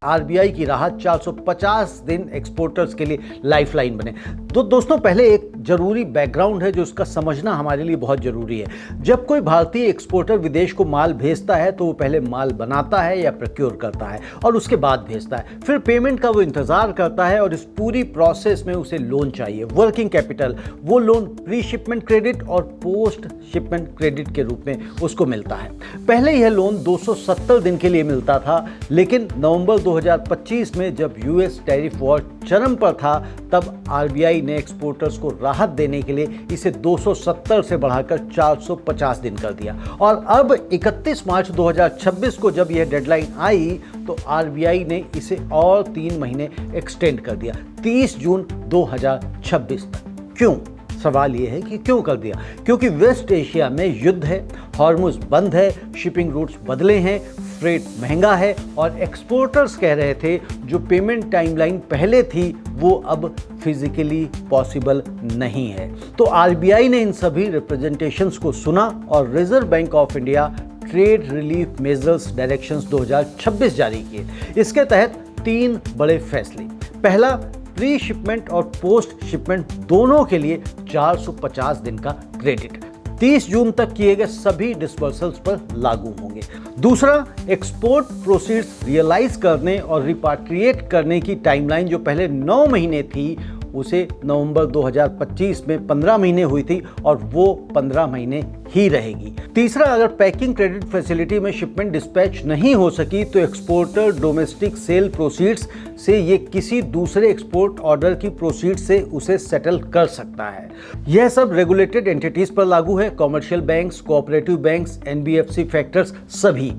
RBI की राहत 450 दिन एक्सपोर्टर्स के लिए लाइफलाइन बने। तो दोस्तों, पहले एक जरूरी बैकग्राउंड है जो इसका समझना हमारे लिए बहुत जरूरी है। जब कोई भारतीय एक्सपोर्टर विदेश को माल भेजता है तो वो पहले माल बनाता है या प्रोक्योर करता है और उसके बाद भेजता है। फिर पेमेंट का वो इंतजार करता है और इस पूरी प्रोसेस में उसे लोन चाहिए, वर्किंग कैपिटल। वो लोन प्री शिपमेंट क्रेडिट और पोस्ट शिपमेंट क्रेडिट के रूप में उसको मिलता है। पहले यह लोन 270 दिन के लिए मिलता था, लेकिन नवंबर 2025 में जब यूएस टैरिफ वॉर चरम पर था तब आरबीआई ने एक्सपोर्टर्स को राहत देने के लिए इसे 270 से बढ़ाकर 450 दिन कर दिया। और अब 31 मार्च 2026 को जब यह डेडलाइन आई तो आरबीआई ने इसे और 3 महीने एक्सटेंड कर दिया, 30 जून 2026 तक। क्यों? सवाल यह है कि क्यों कर दिया? क्योंकि वेस्ट एशिया में युद्ध है, हॉर्मुज बंद है, शिपिंग रूट्स बदले हैं, फ्रेट महंगा है और एक्सपोर्टर्स कह रहे थे जो पेमेंट टाइमलाइन पहले थी वो अब फिजिकली पॉसिबल नहीं है। तो आरबीआई ने इन सभी रिप्रेजेंटेशंस को सुना और reserve bank of India trade relief measures directions 2026 जारी किए। इसके तहत 3 बड़े फैसले। पहला, प्री शिपमेंट और पोस्ट शिपमेंट दोनों के लिए 450 दिन का क्रेडिट 30 जून तक किए गए सभी डिस्बर्सल्स पर लागू होंगे। दूसरा, एक्सपोर्ट प्रोसीड्स रियलाइज करने और रिपाट्रिएट करने की टाइमलाइन जो पहले 9 महीने थी उसे नवंबर 2025 में 15 महीने हुई थी और वो 15 महीने ही रहेगी। तीसरा, अगर पैकिंग क्रेडिट फैसिलिटी में शिपमेंट डिस्पैच नहीं हो सकी तो एक्सपोर्टर डोमेस्टिक सेल प्रोसीड्स से ये किसी दूसरे एक्सपोर्ट ऑर्डर की प्रोसीड्स से उसे सेटल कर सकता है। यह सब रेगुलेटेड एंटिटीज पर लागू है, commercial banks, cooperative banks, NBFC factors सभी।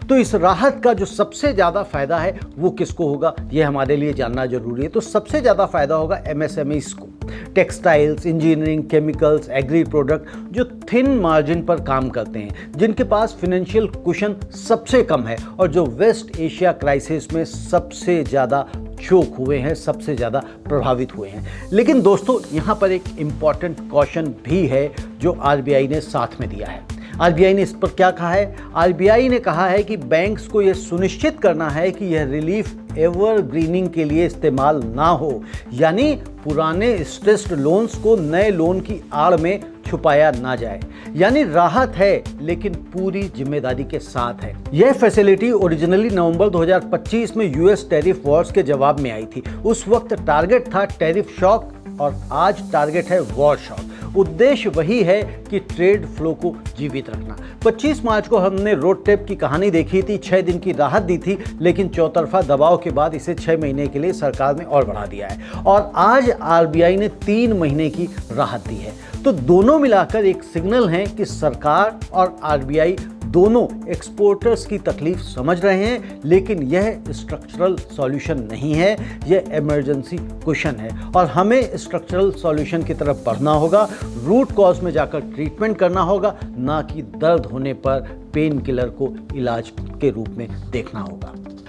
तो इस राहत का जो सबसे ज्यादा फायदा है वो किसको होगा, यह हमारे लिए जानना जरूरी है। तो सबसे ज्यादा फायदा होगा एमएसएमईज को, textiles, engineering, chemicals, agree product जो थिन मार्जिन पर काम करते हैं, जिनके पास फाइनेंशियल कुशन सबसे कम है और जो वेस्ट एशिया क्राइसिस में सबसे ज़्यादा चोक हुए हैं, सबसे ज़्यादा प्रभावित हुए हैं। लेकिन दोस्तों, यहाँ पर एक इम्पॉर्टेंट कॉशन भी है जो आरबीआई ने साथ में दिया है। आरबीआई ने इस पर क्या कहा है? आरबीआई ने कहा है कि बैंक्स को यह सुनिश्चित करना है कि यह रिलीफ एवरग्रीनिंग के लिए इस्तेमाल ना हो, यानी पुराने स्ट्रेस्ड लोन्स को नए लोन की आड़ में छुपाया ना जाए। यानी राहत है लेकिन पूरी जिम्मेदारी के साथ है। यह फैसिलिटी ओरिजिनली नवंबर 2025 में यूएस टैरिफ वॉर्स के जवाब में आई थी। उस वक्त टारगेट था टैरिफ शॉक और आज टारगेट है वॉर शॉक। उद्देश्य वही है कि ट्रेड फ्लो को जीवित रखना। 25 मार्च को हमने रोड टेप की कहानी देखी थी, 6 दिन की राहत दी थी, लेकिन चौतरफा दबाव के बाद इसे 6 महीने के लिए सरकार ने और बढ़ा दिया है और आज आरबीआई ने 3 महीने की राहत दी है। तो दोनों मिलाकर एक सिग्नल है कि सरकार और आरबीआई दोनों एक्सपोर्टर्स की तकलीफ समझ रहे हैं, लेकिन यह स्ट्रक्चरल सॉल्यूशन नहीं है, यह इमरजेंसी कुशन है और हमें स्ट्रक्चरल सॉल्यूशन की तरफ बढ़ना होगा, रूट कॉज में जाकर ट्रीटमेंट करना होगा, ना कि दर्द होने पर पेन किलर को इलाज के रूप में देखना होगा।